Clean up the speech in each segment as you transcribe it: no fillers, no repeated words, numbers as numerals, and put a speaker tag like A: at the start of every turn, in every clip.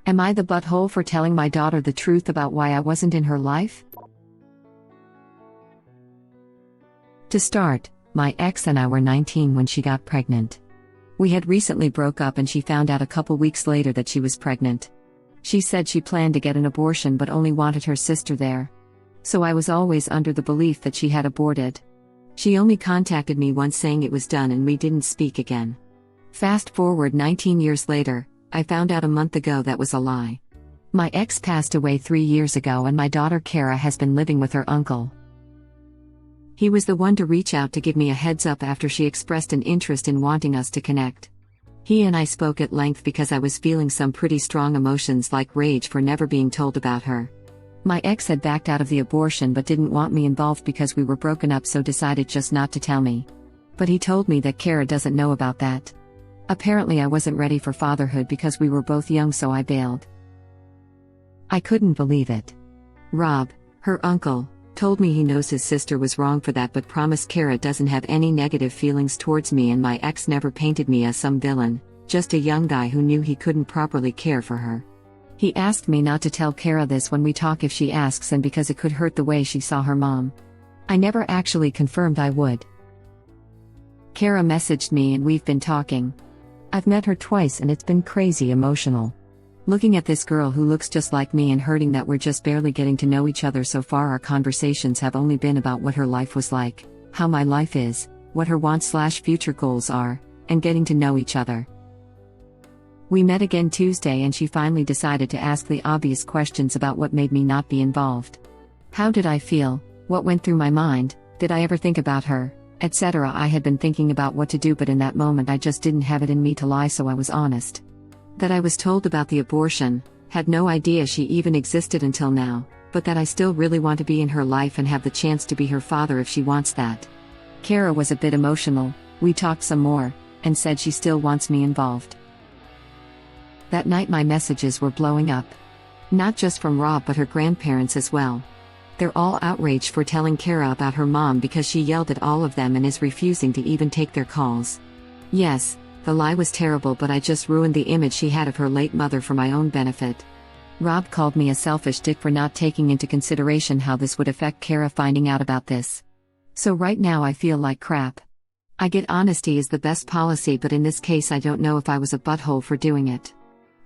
A: Am I the butthole for telling my daughter the truth about why I wasn't in her life? To start, my ex and I were 19 when she got pregnant. We had recently broke up and she found out a couple weeks later that she was pregnant. She said she planned to get an abortion but only wanted her sister there. So I was always under the belief that she had aborted. She only contacted me once saying it was done and we didn't speak again. Fast forward 19 years later, I found out a month ago that was a lie. My ex passed away 3 years ago and my daughter Kara has been living with her uncle. He was the one to reach out to give me a heads up after she expressed an interest in wanting us to connect. He and I spoke at length because I was feeling some pretty strong emotions like rage for never being told about her. My ex had backed out of the abortion but didn't want me involved because we were broken up, so decided just not to tell me. But he told me that Kara doesn't know about that. Apparently I wasn't ready for fatherhood because we were both young, so I bailed. I couldn't believe it. Rob, her uncle, told me he knows his sister was wrong for that but promised Kara doesn't have any negative feelings towards me, and my ex never painted me as some villain, just a young guy who knew he couldn't properly care for her. He asked me not to tell Kara this when we talk if she asks, and because it could hurt the way she saw her mom. I never actually confirmed I would. Kara messaged me and we've been talking. I've met her twice and it's been crazy emotional. Looking at this girl who looks just like me and hurting that we're just barely getting to know each other so far. Our conversations have only been about what her life was like, how my life is, what her wants/future goals are, and getting to know each other. We met again Tuesday and she finally decided to ask the obvious questions about what made me not be involved. How did I feel? What went through my mind? Did I ever think about her? Etc. I had been thinking about what to do, but in that moment I just didn't have it in me to lie, so I was honest. That I was told about the abortion, had no idea she even existed until now, but that I still really want to be in her life and have the chance to be her father if she wants that. Kara was a bit emotional, we talked some more, and said she still wants me involved. That night my messages were blowing up. Not just from Rob but her grandparents as well. They're all outraged for telling Kara about her mom because she yelled at all of them and is refusing to even take their calls. Yes, the lie was terrible, but I just ruined the image she had of her late mother for my own benefit. Rob called me a selfish dick for not taking into consideration how this would affect Kara finding out about this. So right now I feel like crap. I get honesty is the best policy, but in this case I don't know if I was a butthole for doing it.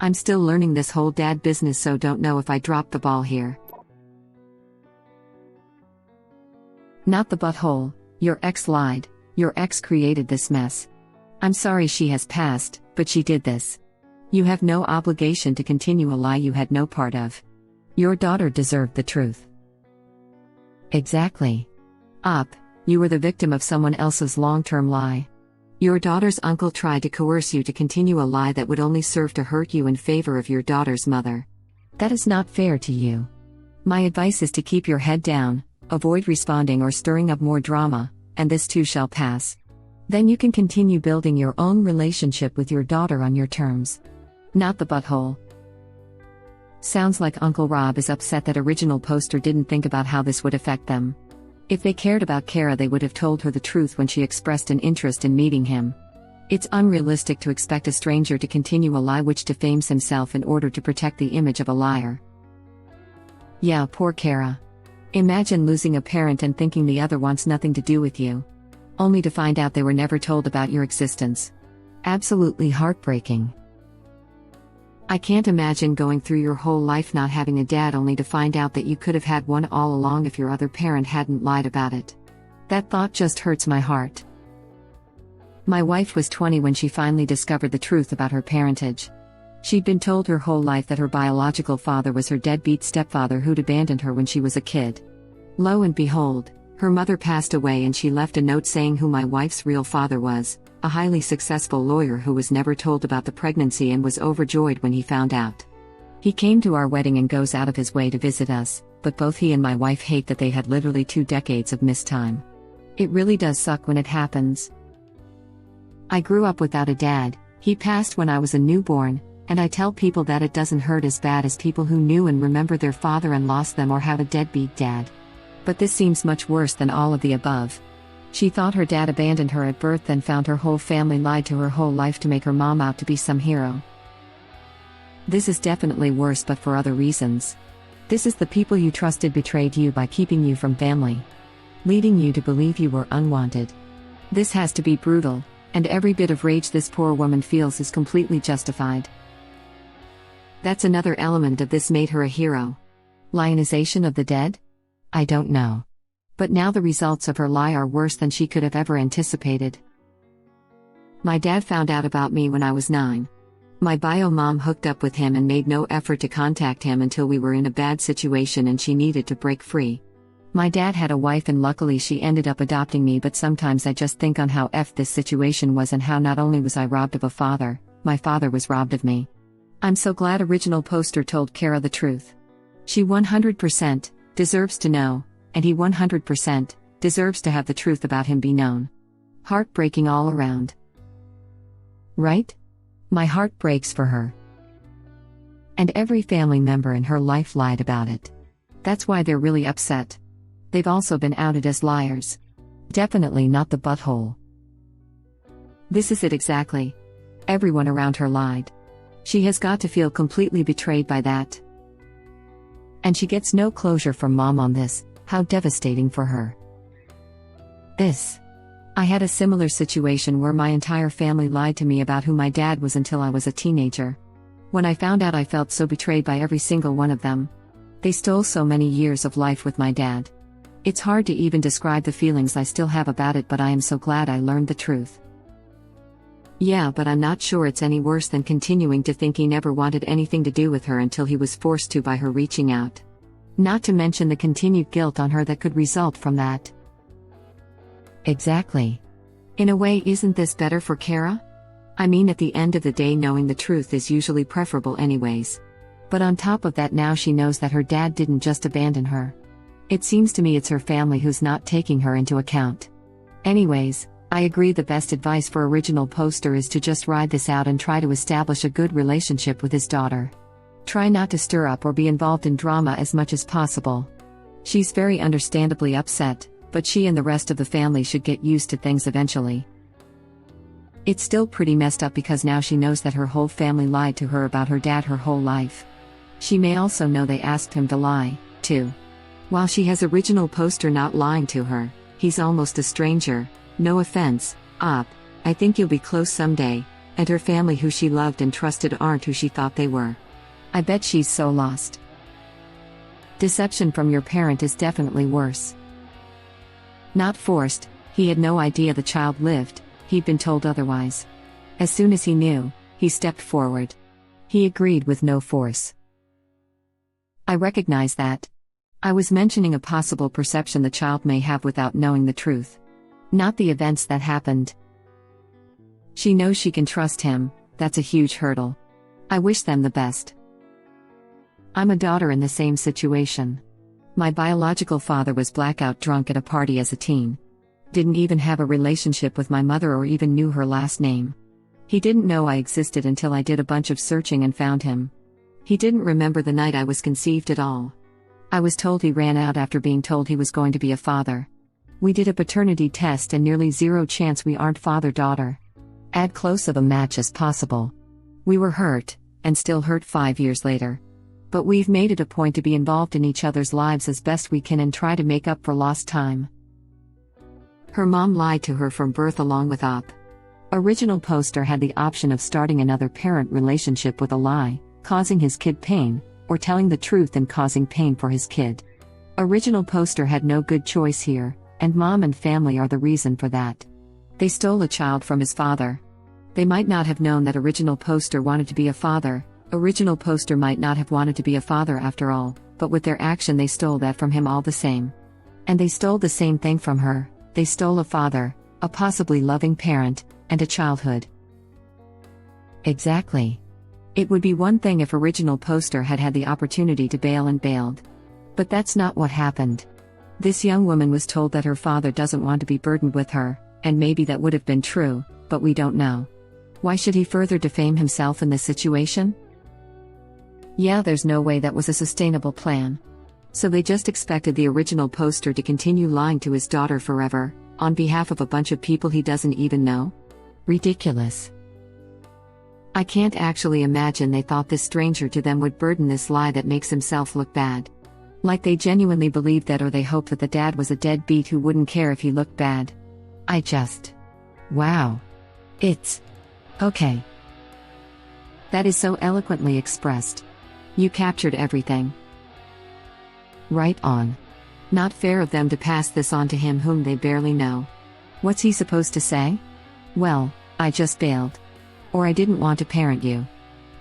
A: I'm still learning this whole dad business, so don't know if I dropped the ball here. Not the butthole. Your ex lied. Your ex created this mess. I'm sorry she has passed, but she did this. You have no obligation to continue a lie you had no part of. Your daughter deserved the truth. Exactly. You were the victim of someone else's long-term lie. Your daughter's uncle tried to coerce you to continue a lie that would only serve to hurt you in favor of your daughter's mother. That is not fair to you. My advice is to keep your head down, avoid responding or stirring up more drama, and this too shall pass. Then you can continue building your own relationship with your daughter on your terms. Not the butthole. Sounds like Uncle Rob is upset that original poster didn't think about how this would affect them. If they cared about Kara, they would have told her the truth when she expressed an interest in meeting him. It's unrealistic to expect a stranger to continue a lie which defames himself in order to protect the image of a liar. Yeah, poor Kara. Imagine losing a parent and thinking the other wants nothing to do with you. Only to find out they were never told about your existence. Absolutely heartbreaking. I can't imagine going through your whole life not having a dad only to find out that you could have had one all along if your other parent hadn't lied about it. That thought just hurts my heart. My wife was 20 when she finally discovered the truth about her parentage. She'd been told her whole life that her biological father was her deadbeat stepfather who'd abandoned her when she was a kid. Lo and behold, her mother passed away and she left a note saying who my wife's real father was, a highly successful lawyer who was never told about the pregnancy and was overjoyed when he found out. He came to our wedding and goes out of his way to visit us, but both he and my wife hate that they had literally 2 decades of missed time. It really does suck when it happens. I grew up without a dad. He passed when I was a newborn, and I tell people that it doesn't hurt as bad as people who knew and remember their father and lost them or have a deadbeat dad. But this seems much worse than all of the above. She thought her dad abandoned her at birth, then found her whole family lied to her whole life to make her mom out to be some hero. This is definitely worse, but for other reasons. This is the people you trusted betrayed you by keeping you from family, leading you to believe you were unwanted. This has to be brutal, and every bit of rage this poor woman feels is completely justified. That's another element of this made her a hero. Lionization of the dead? I don't know. But now the results of her lie are worse than she could have ever anticipated. My dad found out about me when I was 9. My bio mom hooked up with him and made no effort to contact him until we were in a bad situation and she needed to break free. My dad had a wife and luckily she ended up adopting me, but sometimes I just think on how effed this situation was and how not only was I robbed of a father, my father was robbed of me. I'm so glad original poster told Kara the truth. She 100% deserves to know, and he 100% deserves to have the truth about him be known. Heartbreaking all around. Right? My heart breaks for her. And every family member in her life lied about it. That's why they're really upset. They've also been outed as liars. Definitely not the butthole. This is it exactly. Everyone around her lied. She has got to feel completely betrayed by that. And she gets no closure from mom on this. How devastating for her. I had a similar situation where my entire family lied to me about who my dad was until I was a teenager. When I found out, I felt so betrayed by every single one of them. They stole so many years of life with my dad. It's hard to even describe the feelings I still have about it, but I am so glad I learned the truth. Yeah, but I'm not sure it's any worse than continuing to think he never wanted anything to do with her until he was forced to by her reaching out. Not to mention the continued guilt on her that could result from that. Exactly. In a way, isn't this better for Kara? I mean, at the end of the day, knowing the truth is usually preferable anyways. But on top of that, now she knows that her dad didn't just abandon her. It seems to me it's her family who's not taking her into account. Anyways, I agree the best advice for original poster is to just ride this out and try to establish a good relationship with his daughter. Try not to stir up or be involved in drama as much as possible. She's very understandably upset, but she and the rest of the family should get used to things eventually. It's still pretty messed up because now she knows that her whole family lied to her about her dad her whole life. She may also know they asked him to lie, too. While she has original poster not lying to her, he's almost a stranger. No offense, Op, I think you'll be close someday, and her family who she loved and trusted aren't who she thought they were. I bet she's so lost. Deception from your parent is definitely worse. Not forced, he had no idea the child lived, he'd been told otherwise. As soon as he knew, he stepped forward. He agreed with no force. I recognize that. I was mentioning a possible perception the child may have without knowing the truth. Not the events that happened. She knows she can trust him, that's a huge hurdle. I wish them the best. I'm a daughter in the same situation. My biological father was blackout drunk at a party as a teen. Didn't even have a relationship with my mother or even knew her last name. He didn't know I existed until I did a bunch of searching and found him. He didn't remember the night I was conceived at all. I was told he ran out after being told he was going to be a father. We did a paternity test and nearly zero chance we aren't father-daughter. Add close of a match as possible. We were hurt, and still hurt 5 years later. But we've made it a point to be involved in each other's lives as best we can and try to make up for lost time. Her mom lied to her from birth along with Op. Original poster had the option of starting another parent relationship with a lie, causing his kid pain, or telling the truth and causing pain for his kid. Original poster had no good choice here, and mom and family are the reason for that. They stole a child from his father. They might not have known that original poster wanted to be a father. Original poster might not have wanted to be a father after all, but with their action they stole that from him all the same. And they stole the same thing from her. They stole a father, a possibly loving parent, and a childhood. Exactly. It would be one thing if original poster had had the opportunity to bail and bailed. But that's not what happened. This young woman was told that her father doesn't want to be burdened with her, and maybe that would have been true, but we don't know. Why should he further defame himself in this situation? Yeah, there's no way that was a sustainable plan. So they just expected the original poster to continue lying to his daughter forever, on behalf of a bunch of people he doesn't even know? Ridiculous. I can't actually imagine they thought this stranger to them would burden this lie that makes himself look bad. Like they genuinely believed that, or they hoped that the dad was a deadbeat who wouldn't care if he looked bad. Wow. It's okay. That is so eloquently expressed. You captured everything. Right on. Not fair of them to pass this on to him whom they barely know. What's he supposed to say? Well, I just bailed. Or I didn't want to parent you.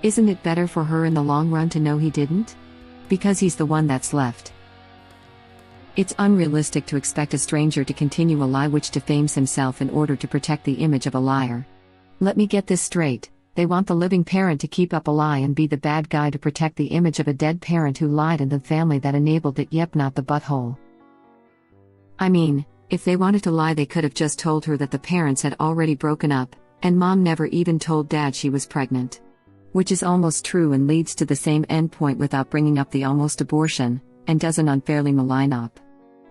A: Isn't it better for her in the long run to know he didn't? Because he's the one that's left. It's unrealistic to expect a stranger to continue a lie which defames himself in order to protect the image of a liar. Let me get this straight. They want the living parent to keep up a lie and be the bad guy to protect the image of a dead parent who lied and the family that enabled it. Yep, not the butthole. I mean, if they wanted to lie, they could have just told her that the parents had already broken up, and mom never even told dad she was pregnant. Which is almost true and leads to the same endpoint without bringing up the almost abortion, and doesn't unfairly malign up.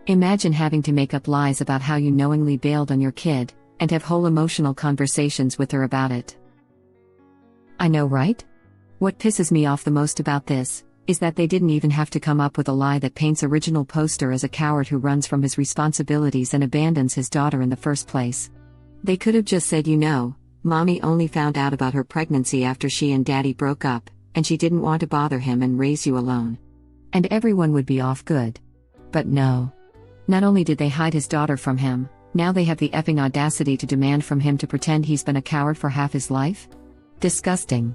A: Imagine having to make up lies about how you knowingly bailed on your kid, and have whole emotional conversations with her about it. I know, right? What pisses me off the most about this is that they didn't even have to come up with a lie that paints original poster as a coward who runs from his responsibilities and abandons his daughter in the first place. They could have just said, Mommy only found out about her pregnancy after she and Daddy broke up, and she didn't want to bother him and raise you alone. And everyone would be off good. But no. Not only did they hide his daughter from him, now they have the effing audacity to demand from him to pretend he's been a coward for half his life? Disgusting.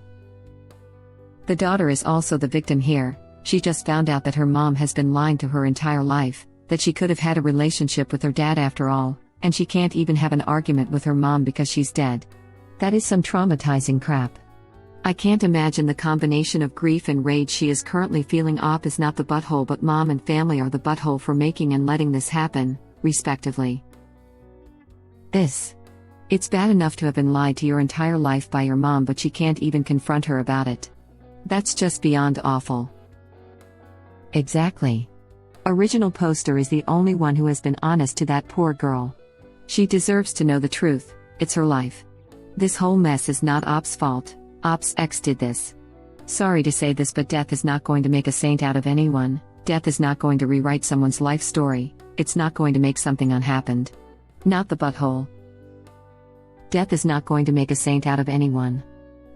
A: The daughter is also the victim here. She just found out that her mom has been lying to her entire life, that she could have had a relationship with her dad after all, and she can't even have an argument with her mom because she's dead. That is some traumatizing crap. I can't imagine the combination of grief and rage she is currently feeling. Op is not the butthole, but mom and family are the butthole for making and letting this happen, respectively. It's bad enough to have been lied to your entire life by your mom, but she can't even confront her about it. That's just beyond awful. Exactly. Original poster is the only one who has been honest to that poor girl. She deserves to know the truth. It's her life. This whole mess is not Op's fault. Op's ex did this. Sorry to say this, but death is not going to make a saint out of anyone. Death is not going to rewrite someone's life story. It's not going to make something unhappened. Not the butthole. Death is not going to make a saint out of anyone.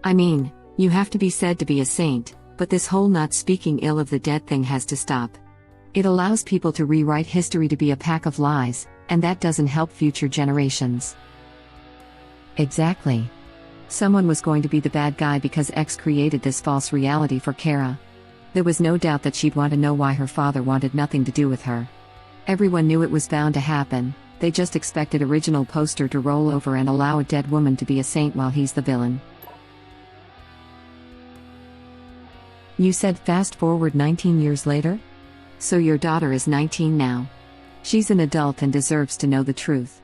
A: I mean, you have to be said to be a saint, but this whole not speaking ill of the dead thing has to stop. It allows people to rewrite history to be a pack of lies, and that doesn't help future generations. Exactly. Someone was going to be the bad guy because X created this false reality for Kara. There was no doubt that she'd want to know why her father wanted nothing to do with her. Everyone knew it was bound to happen. They just expected original poster to roll over and allow a dead woman to be a saint while he's the villain. You said fast forward 19 years later? So your daughter is 19 now. She's an adult and deserves to know the truth.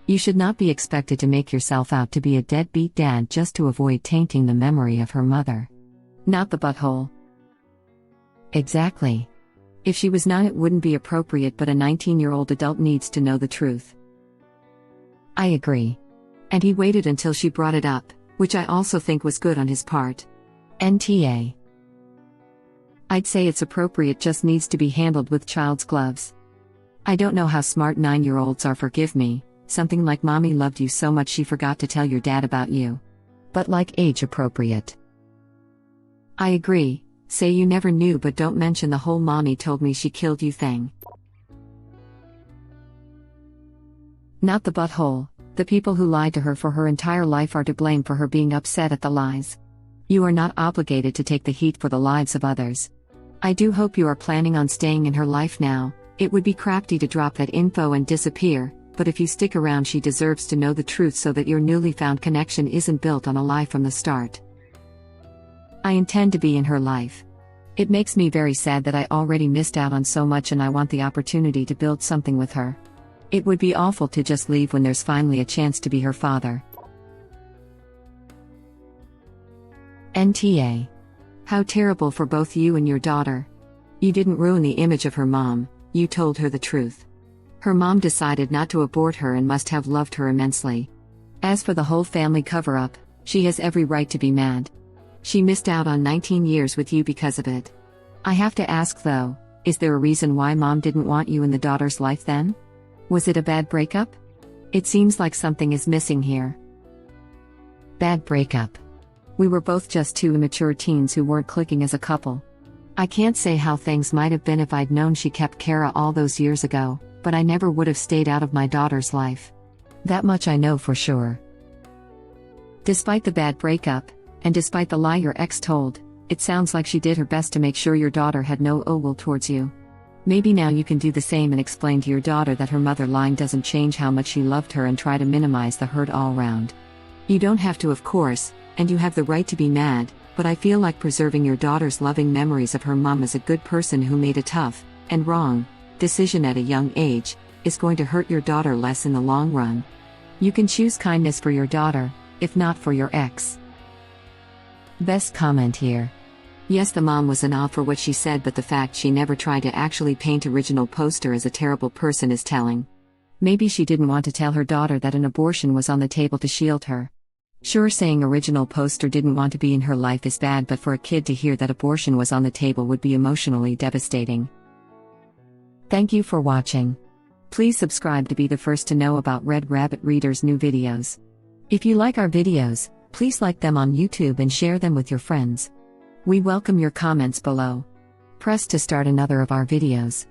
A: You should not be expected to make yourself out to be a deadbeat dad just to avoid tainting the memory of her mother. Not the butthole. Exactly. If she was not, it wouldn't be appropriate, but a 19-year-old adult needs to know the truth. I agree. And he waited until she brought it up, which I also think was good on his part. NTA. I'd say it's appropriate, just needs to be handled with child's gloves. I don't know how smart 9-year-olds are, forgive me. Something like mommy loved you so much she forgot to tell your dad about you. But like age appropriate. I agree. Say you never knew, but don't mention the whole mommy told me she killed you thing. Not the butthole. The people who lied to her for her entire life are to blame for her being upset at the lies. You are not obligated to take the heat for the lives of others. I do hope you are planning on staying in her life now. It would be crafty to drop that info and disappear, but if you stick around, she deserves to know the truth so that your newly found connection isn't built on a lie from the start. I intend to be in her life. It makes me very sad that I already missed out on so much, and I want the opportunity to build something with her. It would be awful to just leave when there's finally a chance to be her father. NTA. How terrible for both you and your daughter. You didn't ruin the image of her mom, you told her the truth. Her mom decided not to abort her and must have loved her immensely. As for the whole family cover-up, She has every right to be mad. She missed out on 19 years with you because of it. I have to ask though, is there a reason why mom didn't want you in the daughter's life then? Was it a bad breakup? It seems like something is missing here. Bad breakup. We were both just two immature teens who weren't clicking as a couple. I can't say how things might have been if I'd known she kept Kara all those years ago, but I never would have stayed out of my daughter's life. That much I know for sure. Despite the bad breakup, and despite the lie your ex told, it sounds like she did her best to make sure your daughter had no ill will towards you. Maybe now you can do the same and explain to your daughter that her mother lying doesn't change how much she loved her and try to minimize the hurt all round. You don't have to, of course, and you have the right to be mad, but I feel like preserving your daughter's loving memories of her mom as a good person who made a tough, and wrong, decision at a young age, is going to hurt your daughter less in the long run. You can choose kindness for your daughter, if not for your ex. Best comment here. Yes, the mom was an off for what she said, but the fact she never tried to actually paint original poster as a terrible person is telling. Maybe she didn't want to tell her daughter that an abortion was on the table to shield her. Sure, saying original poster didn't want to be in her life is bad, but for a kid to hear that abortion was on the table would be emotionally devastating. Thank you for watching. Please subscribe to be the first to know about Red Rabbit Reader's new videos. If you like our videos, please like them on YouTube and share them with your friends. We welcome your comments below. Press to start another of our videos.